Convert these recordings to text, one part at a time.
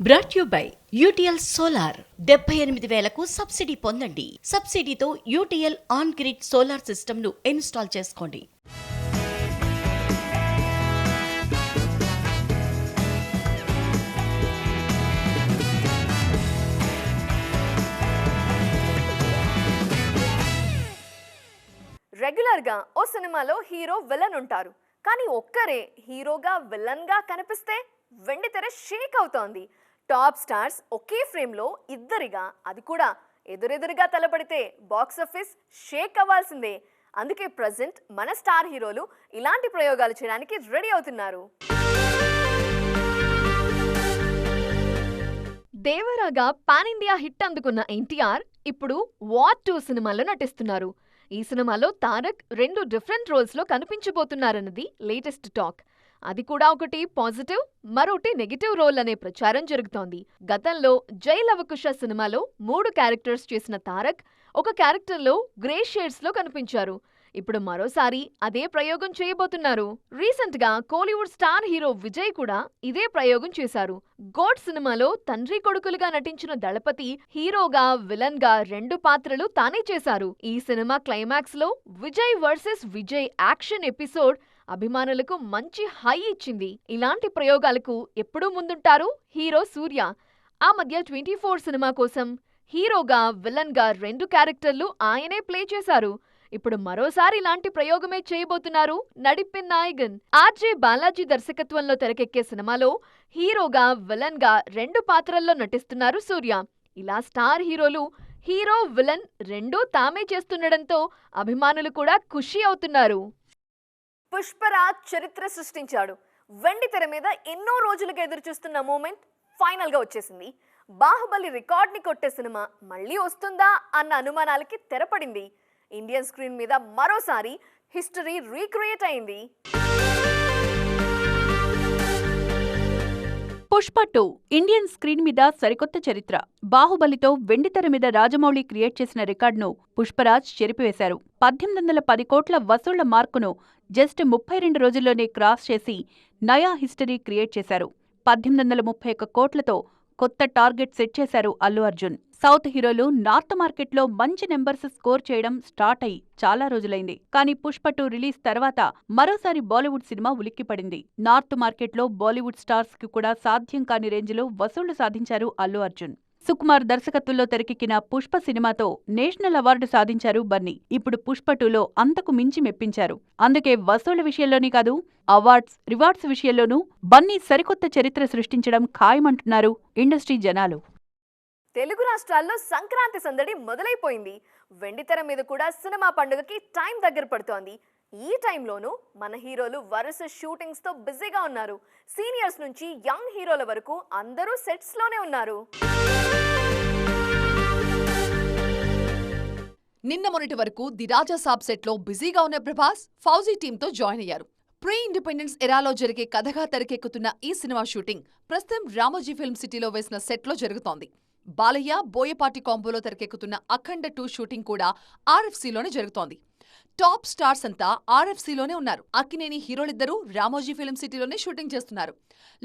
Brought you by UTL solar 78,000కు subsidy పొందండి. సబ్సిడీతో UTL on grid solar system ను ఇన్స్టాల్ చేసుకోండి. రెగ్యులర్గా ఓ సినిమాలో హీరో విలన్ ఉంటారు, కానీ ఒక్కరే హీరోగా విలన్గా కనిపిస్తే వెండితెర షేక్ అవుతోంది. టాప్ స్టార్స్ ఒకే ఫ్రేమ్లో ఇద్దరిగా, అది కూడా ఎదురెదురుగా తలపడితే బాక్సాఫీస్ షేక్ అవ్వాల్సిందే. అందుకే ప్రజెంట్ మన స్టార్ హీరోలు ఇలాంటి ప్రయోగాలు చేయడానికి రెడీ అవుతున్నారు. దేవరాగా పాన్ ఇండియా హిట్ అందుకున్న ఎన్టీఆర్ ఇప్పుడు వార్ 2 సినిమాలో నటిస్తున్నారు. ఈ సినిమాలో తారక్ 2 డిఫరెంట్ రోల్స్ లో కనిపించబోతున్నారన్నది లేటెస్ట్ టాక్. అది కూడా ఒకటి పాజిటివ్, మరొకటి నెగిటివ్ రోల్ అనే ప్రచారం జరుగుతోంది. గతంలో జై లవకుశ సినిమాలో 3 క్యారెక్టర్స్ చేసిన తారక్ ఒక క్యారెక్టర్లో గ్రే షేడ్స్ లో కనిపించారు. ఇప్పుడు మరోసారి అదే ప్రయోగం చేయబోతున్నారు. రీసెంట్ గా కోలీవుడ్ స్టార్ హీరో విజయ్ కూడా ఇదే ప్రయోగం చేశారు. గోడ్ సినిమాలో తండ్రి కొడుకులుగా నటించిన దళపతి హీరోగా, విలన్ గా 2 పాత్రలు తానే చేశారు. ఈ సినిమా క్లైమాక్స్ లో Vijay versus Vijay action episode అభిమానులకు మంచి హై ఇచ్చింది. ఇలాంటి ప్రయోగాలకు ఎప్పుడూ ముందుంటారు హీరో సూర్య. ఆ మధ్య 24 సినిమా కోసం హీరోగా, విలన్ గా 2 క్యారెక్టర్లు ఆయనే ప్లే చేశారు. ఇప్పుడు మరోసారి ఇలాంటి ప్రయోగమే చేయబోతున్నారు నడిపిన్ నాయగన్. ఆర్జే బాలాజీ దర్శకత్వంలో తెరకెక్కే సినిమాలో హీరోగా, విలన్ గా 2 పాత్రల్లో నటిస్తున్నారు సూర్య. ఇలా స్టార్ హీరోలు హీరో, విలన్ 2 తామే చేస్తుండడంతో అభిమానులు కూడా ఖుషి అవుతున్నారు. పుష్పరాజ్ చరిత్ర సృష్టించాడు. వెండి తెర మీద ఎన్నో రోజులుగా ఎదురుచూస్తున్న మూమెంట్ ఫైనల్ గా వచ్చేసింది. బాహుబలి రికార్డ్ ని కొట్టే సినిమా మళ్ళీ వస్తుందా అన్న అనుమానాలకి తెరపడింది. ఇండియన్ స్క్రీన్ మీద మరోసారి హిస్టరీ రీక్రియేట్ అయింది. పుష్ప 2 ఇండియన్ స్క్రీన్ మీద సరికొత్త చరిత్ర. బాహుబలితో వెండితెర మీద రాజమౌళి క్రియేట్ చేసిన రికార్డును పుష్పరాజ్ చెరిపివేశారు. 1810 కోట్ల వసూళ్ల మార్కును జస్ట్ 32 రోజుల్లోనే క్రాస్ చేసి నయా హిస్టరీ క్రియేట్ చేశారు. 1831 కోట్లతో కొత్త టార్గెట్ సెట్ చేశారు అల్లు అర్జున్. సౌత్ హీరోలు నార్త్ మార్కెట్లో మంచి నెంబర్స్ స్కోర్ చేయడం స్టార్ట్ అయి చాలా రోజులైంది. కానీ పుష్ప 2 రిలీజ్ తర్వాత మరోసారి బాలీవుడ్ సినిమా ఉలిక్కిపడింది. నార్త్ మార్కెట్లో బాలీవుడ్ స్టార్స్ కి కూడా సాధ్యం కాని రేంజ్లో వసూళ్లు సాధించారు అల్లు అర్జున్. సుకుమార్ దర్శకత్వంలో తెరకెక్కిన పుష్ప సినిమాతో నేషనల్ అవార్డు సాధించారు బన్నీ. ఇప్పుడు పుష్ప 2లో అంతకు మించి మెప్పించారు. అందుకే వసూళ్ల విషయంలోనే కాదు, అవార్డ్స్, రివార్డ్స్ విషయంలోనూ బన్నీ సరికొత్త చరిత్ర సృష్టించడం ఖాయమంటున్నారు ఇండస్ట్రీ జనాలు. తెలుగు రాష్ట్రాల్లో సంక్రాంతి సందడి మొదలైపోయింది. వెండితెర మీద కూడా సినిమా పండుగకి టైం దగ్గర పడుతోంది. ఈ టైంలోనూ మన హీరోలు వరుస షూటింగ్స్ తో బిజీగా ఉన్నారు. సీనియర్స్ నుంచి యంగ్ హీరోల వరకు అందరూ సెట్స్ లోనే ఉన్నారు. నిన్న మొన్నటి వరకు ది రాజా సాబ్ సెట్ లో బిజీగా ఉన్న ప్రభాస్ ఫౌజీ టీంతో జాయిన్ అయ్యారు. ప్రీ ఇండిపెండెన్స్ ఎరాలో జరిగే కథగా తెరకెక్కుతున్న ఈ సినిమా షూటింగ్ ప్రస్తుతం రామోజీ ఫిల్మ్ సిటీలో వేసిన సెట్లో జరుగుతోంది. బాలయ్య, బోయపాటి కాంబోలో తెరకెక్కుతున్న అఖండ 2 షూటింగ్ కూడా ఆర్ఎఫ్సీలోనే జరుగుతోంది. టాప్ స్టార్స్ అంతా ఆర్ఎఫ్సీలోనే ఉన్నారు. అక్కినేని హీరోలిద్దరూ రామోజీ ఫిల్మ్ సిటీలోనే షూటింగ్ చేస్తున్నారు.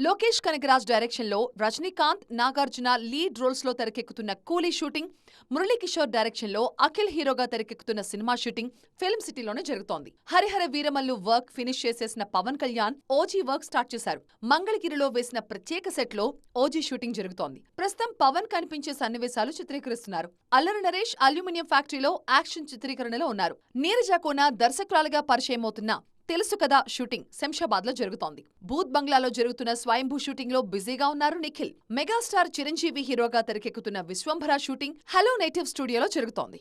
లోకేష్ కనగరాజ్ డైరెక్షన్ లో రజనీకాంత్, నాగార్జున లీడ్ రోల్స్ లో తెరకెక్కుతున్న కూలీ షూటింగ్, మురళీకిషోర్ డైరెక్షన్ లో అఖిల్ హీరోగా తెరకెక్కుతున్న సినిమా షూటింగ్ ఫిల్మ్ సిటీలోనే జరుగుతోంది. హరిహర వీరమల్లు వర్క్ ఫినిష్ చేసేసిన Pawan Kalyan OG work start చేశారు. మంగళగిరిలో వేసిన ప్రత్యేక సెట్ లో ఓజీ షూటింగ్ జరుగుతోంది. ప్రస్తుతం పవన్ కనిపించే సన్నివేశాలు చిత్రీకరిస్తున్నారు. అల్లరి నరేష్ అల్యూమినియం ఫ్యాక్టరీలో యాక్షన్ చిత్రీకరణలో ఉన్నారు. నీరజ కోన దర్శకురాలుగా పరిచయమవుతున్న తెలుసు కదా షూటింగ్ శంషాబాద్ లో జరుగుతోంది. భూత్ బంగ్లాలో జరుగుతున్న స్వయంభూ షూటింగ్ లో బిజీగా ఉన్నారు నిఖిల్. మెగాస్టార్ చిరంజీవి హీరోగా తెరకెక్కుతున్న విశ్వంభర షూటింగ్ హలో నేటివ్ స్టూడియోలో జరుగుతోంది.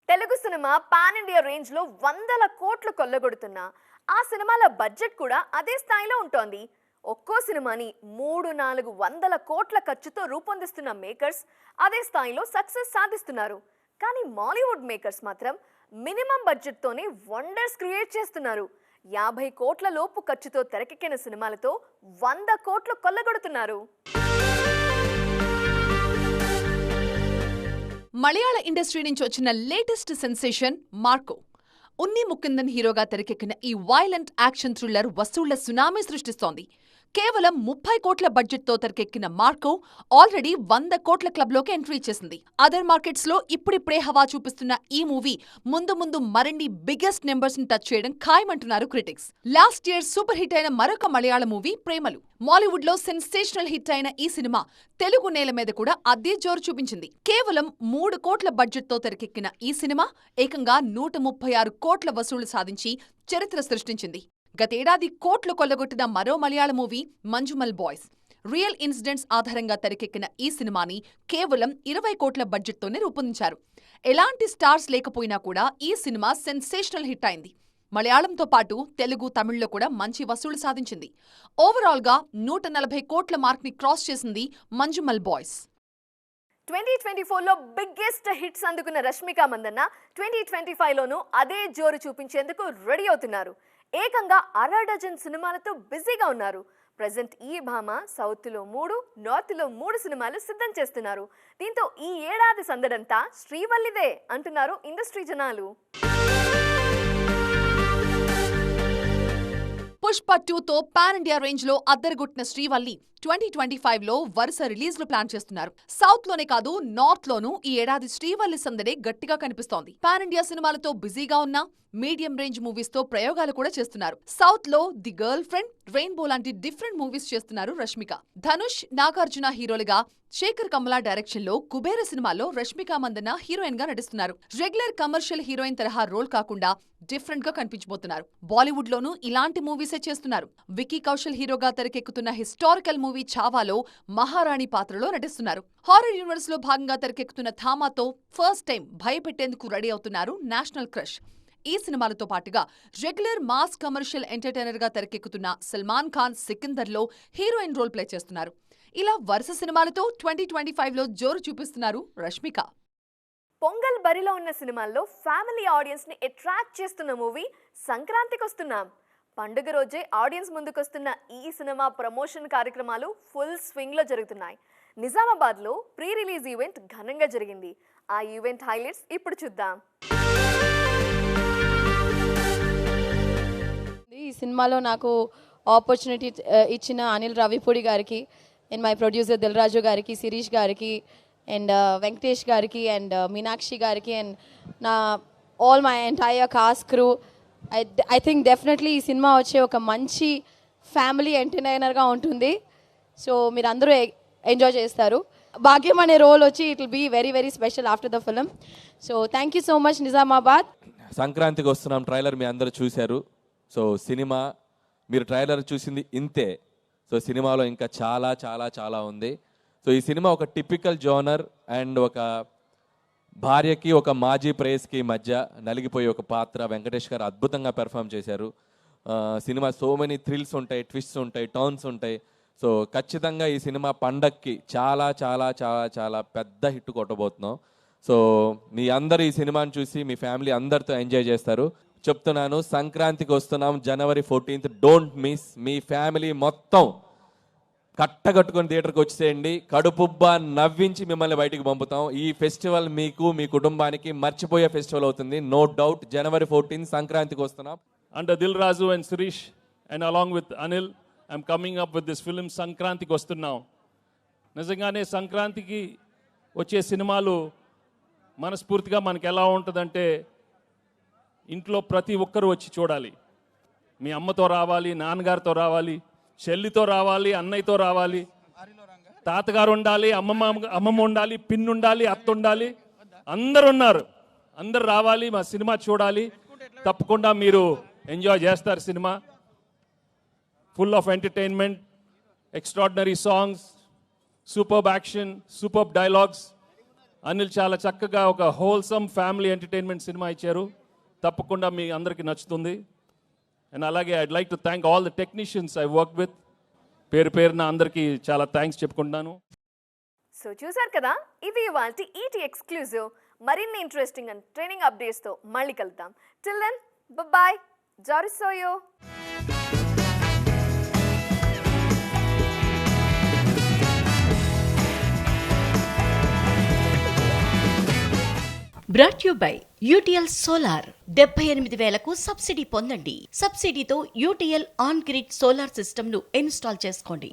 Telugu cinema pan India range లో 100 కోట్లు కొల్లగొడుతున్నా ఆ సినిమాల బడ్జెట్ కూడా అదే స్థాయిలో ఉంటోంది. ఒక్కో సినిమాని 300-400 కోట్ల ఖర్చుతో రూపొందిస్తున్న మేకర్స్ అదే స్థాయిలో సక్సెస్ సాధిస్తున్నారు. కానీ మాలీవుడ్ మేకర్స్ మాత్రం మినిమం బడ్జెట్తోనే వండర్స్ క్రియేట్ చేస్తున్నారు. 50 కోట్ల లోపు ఖర్చుతో తెరకెక్కిన సినిమాలతో 100 కోట్లు కొల్లగొడుతున్నారు. మలయాళ ఇండస్ట్రీ నుంచి వచ్చిన లేటెస్ట్ సెన్సేషన్ మార్కో. ఉన్ని ముకుందన్ హీరోగా తెరకెక్కిన ఈ వైలెంట్ యాక్షన్ థ్రిల్లర్ వసూళ్ల సునామీ సృష్టిస్తోంది. కేవలం 30 కోట్ల బడ్జెట్తో తెరకెక్కిన మార్కో ఆల్రెడీ 100 కోట్ల క్లబ్లోకి ఎంట్రీ చేసింది. అదర్ మార్కెట్స్లో ఇప్పుడిప్పుడే హవా చూపిస్తున్న ఈ మూవీ ముందు ముందు మరిన్ని బిగ్గెస్ట్ నెంబర్స్ ని టచ్ చేయడం ఖాయమంటున్నారు critics. Last year super hit అయిన మరొక మలయాళ మూవీ ప్రేమలు. మాలీవుడ్ లో సెన్సేషనల్ హిట్ అయిన ఈ సినిమా తెలుగు నేల మీద కూడా అదే జోరు చూపించింది. కేవలం 3 కోట్ల బడ్జెట్తో తెరకెక్కిన ఈ సినిమా ఏకంగా 136 కోట్ల వసూళ్లు సాధించి చరిత్ర సృష్టించింది. గతేడాది కోట్లు కొల్లగొట్టిన మరో మలయాళ movie Manjummel boys. Real incidents ఆధారంగా తెరకెక్కిన ఈ సినిమాని కేవలం 20 కోట్ల బడ్జెట్తోనే రూపొందించారు. ఎలాంటి స్టార్స్ లేకపోయినా కూడా ఈ సినిమా సెన్సేషనల్ హిట్ అయింది. మలయాళంతో పాటు తెలుగు, తమిళ్లో కూడా మంచి వసూళ్లు సాధించింది. ఓవరాల్గా 140 కోట్ల మార్క్ ని క్రాస్ చేసింది మంజుమల్ బాయ్స్. 2024లో బిగ్గెస్ట్ హిట్స్ అందుకున్న రష్మిక మందన్న 2025లోనూ అదే జోరు చూపించేందుకు రెడీ అవుతున్నారు. ఏకంగా 1/2 డజన్ సినిమాలతో బిజీగా ఉన్నారు. ప్రెజెంట్ ఈ భామ సౌత్లో 3, నార్త్లో 3 సినిమాలు సిద్ధం చేస్తున్నారు. దీంతో ఈ ఏడాది సందడంతా శ్రీవల్లిదే అంటున్నారు ఇండస్ట్రీ జనాలు. పుష్ప 2తో పాన్ ఇండియా రేంజ్ లో అద్దరగొట్టిన శ్రీవల్లి 2025లో వరుస రిలీజ్లు ప్లాన్ చేస్తున్నారు. సౌత్ లోనే కాదు, నార్త్ లోనూ ఈ ఏడాది శ్రీవల్లి సందడే గట్టిగా కనిపిస్తోంది. పాన్ ఇండియా సినిమాలతో బిజీగా ఉన్న మీడియం రేంజ్ మూవీస్ తో ప్రయోగాలు కూడా చేస్తున్నారు. సౌత్ లో ది గర్ల్ ఫ్రెండ్, రెయిన్బో లాంటి డిఫరెంట్ మూవీస్ చేస్తున్నారు రష్మిక. ధనుష్, నాగార్జున హీరోలుగా, శేఖర్ కమలా డైరెక్షన్ లో కుబేర సినిమాలో రష్మిక మందన్న హీరోయిన్ గా నటిస్తున్నారు. రెగ్యులర్ కమర్షియల్ హీరోయిన్ తరహా రోల్ కాకుండా డిఫరెంట్ గా కనిపించబోతున్నారు. బాలీవుడ్ లోనూ ఇలాంటి మూవీసే చేస్తున్నారు. విక్కీ కౌశల్ హీరోగా తెరకెక్కుతున్న హిస్టారికల్ మూవీ ఛావాలో మహారాణి పాత్రలో నటిస్తున్నారు. హారర్ యూనివర్స్ లో భాగంగా తెరకెక్కుతున్న థామాతో ఫస్ట్ టైం భయపెట్టేందుకు రెడీ అవుతున్నారు నేషనల్ క్రష్. ఈ సినిమాలతో పాటుగా రెగ్యులర్ మాస్ కమర్షియల్ ఎంటర్టైనర్ గా తెరకెక్కుతున్న సల్మాన్ ఖాన్ సికిందర్ లో హీరోయిన్ రోల్ ప్లే చేస్తున్నారు. ఇలా వరుస సినిమాలతో 2025లో జోరు చూపిస్తున్నారు రష్మిక. పొంగల్ బరిలో ఉన్న సినిమాల్లో ఫ్యామిలీ ఆడియన్స్ ని అట్రాక్ట్ చేస్తున్న మూవీ సంక్రాంతికి వస్తున్నాం. పండుగ రోజే ఆడియన్స్ ముందుకొస్తున్న ఈ సినిమా ప్రమోషన్ కార్యక్రమాలు ఫుల్ స్వింగ్ లో జరుగుతున్నాయి. నిజామాబాద్ లో ప్రీ రిలీజ్ ఈవెంట్ ఘనంగా జరిగింది. ఆ ఈవెంట్ హైలైట్స్ ఇప్పుడు చూద్దాం. ఈ సినిమాలో నాకు ఆపర్చునిటీ ఇచ్చిన అనిల్ రావిపూడి గారికి, and my producer Dil Raju గారికి, శిరీష్ గారికి, అండ్ వెంకటేష్ గారికి, అండ్ మీనాక్షి గారికి, అండ్ నా all my entire cost crew. I think definitely ఈ సినిమా వచ్చే ఒక మంచి ఫ్యామిలీ ఎంటర్టైనర్గా ఉంటుంది. సో మీరు అందరూ ఎంజాయ్ చేస్తారు. భాగ్యం అనే రోల్ వచ్చి it will be very very special after the film. So thank you so much Nizamabad. సంక్రాంతికి వస్తున్నాం ట్రైలర్ మీ అందరూ చూశారు. సో సినిమా మీరు ట్రైలర్ చూసింది ఇంతే. సో సినిమాలో ఇంకా చాలా చాలా చాలా ఉంది. సో ఈ సినిమా ఒక టిపికల్ జోనర్ అండ్ ఒక భార్యకి ఒక మాజీ ప్రేయస్కి మధ్య నలిగిపోయే ఒక పాత్ర వెంకటేష్ గారు అద్భుతంగా పెర్ఫామ్ చేశారు. సినిమా సో మెనీ థ్రిల్స్ ఉంటాయి, ట్విస్ట్స్ ఉంటాయి, టర్న్స్ ఉంటాయి. సో ఖచ్చితంగా ఈ సినిమా పండక్కి చాలా చాలా చాలా చాలా పెద్ద హిట్ కొట్టబోతున్నాం. సో మీ అందరు ఈ సినిమాని చూసి మీ ఫ్యామిలీ అందరితో ఎంజాయ్ చేస్తారు. చెప్తున్నాను, సంక్రాంతికి వస్తున్నాం January 14th. Don't miss. Me family మొత్తం కట్టగట్టుకొని థియేటర్కి వచ్చేయండి. కడుపుబ్బా నవ్వించి మిమ్మల్ని బయటికి పంపుతాం. ఈ ఫెస్టివల్ మీకు, మీ కుటుంబానికి మర్చిపోయే ఫెస్టివల్ అవుతుంది. No doubt. January 14th సంక్రాంతికి వస్తున్నాం. Under Dil Raju and Sirish and along with Anil, I'm coming up with this film సంక్రాంతికి వస్తున్నాం. నిజంగానే సంక్రాంతికి వచ్చే సినిమాలు మనస్ఫూర్తిగా మనకి ఎలా ఉంటుందంటే, ఇంట్లో ప్రతి ఒక్కరు వచ్చి చూడాలి. మీ అమ్మతో రావాలి, నాన్నగారితో రావాలి, చెల్లితో రావాలి, అన్నయ్యతో రావాలి, తాతగారు ఉండాలి, అమ్మమ్మ ఉండాలి, పిన్ ఉండాలి, అత్త ఉండాలి, అందరు ఉన్నారు. అందరు రావాలి, మా సినిమా చూడాలి. తప్పకుండా మీరు ఎంజాయ్ చేస్తారు. Cinema full of entertainment, extraordinary songs, superb action, superb dialogues. Anil చాలా చక్కగా ఒక హోల్సమ్ ఫ్యామిలీ ఎంటర్టైన్మెంట్ సినిమా ఇచ్చారు. తప్పకుండా మీ అందరికీ నచ్చుతుంది. అండ్ అలాగే I'd like to thank all the technicians I work with. పేరు పేరున అందరికీ చాలా థ్యాంక్స్ చెప్పుకుంటున్నాను. సో చూసారు కదా, ఇది ఇవాల్టి ఈటీ ఎక్స్క్లూజివ్. మరిన్ని ఇంట్రెస్టింగ్ అండ్ ట్రైనింగ్ అప్డేట్స్తో మళ్ళీ కలుద్దాం. Till then bye. జారిసోయో. Brought you by UTL solar 78,000కు సబ్సిడీ పొందండి. సబ్సిడీతో యూటీఎల్ ఆన్ గ్రిడ్ సోలార్ సిస్టమ్ను ఇన్స్టాల్ చేసుకోండి.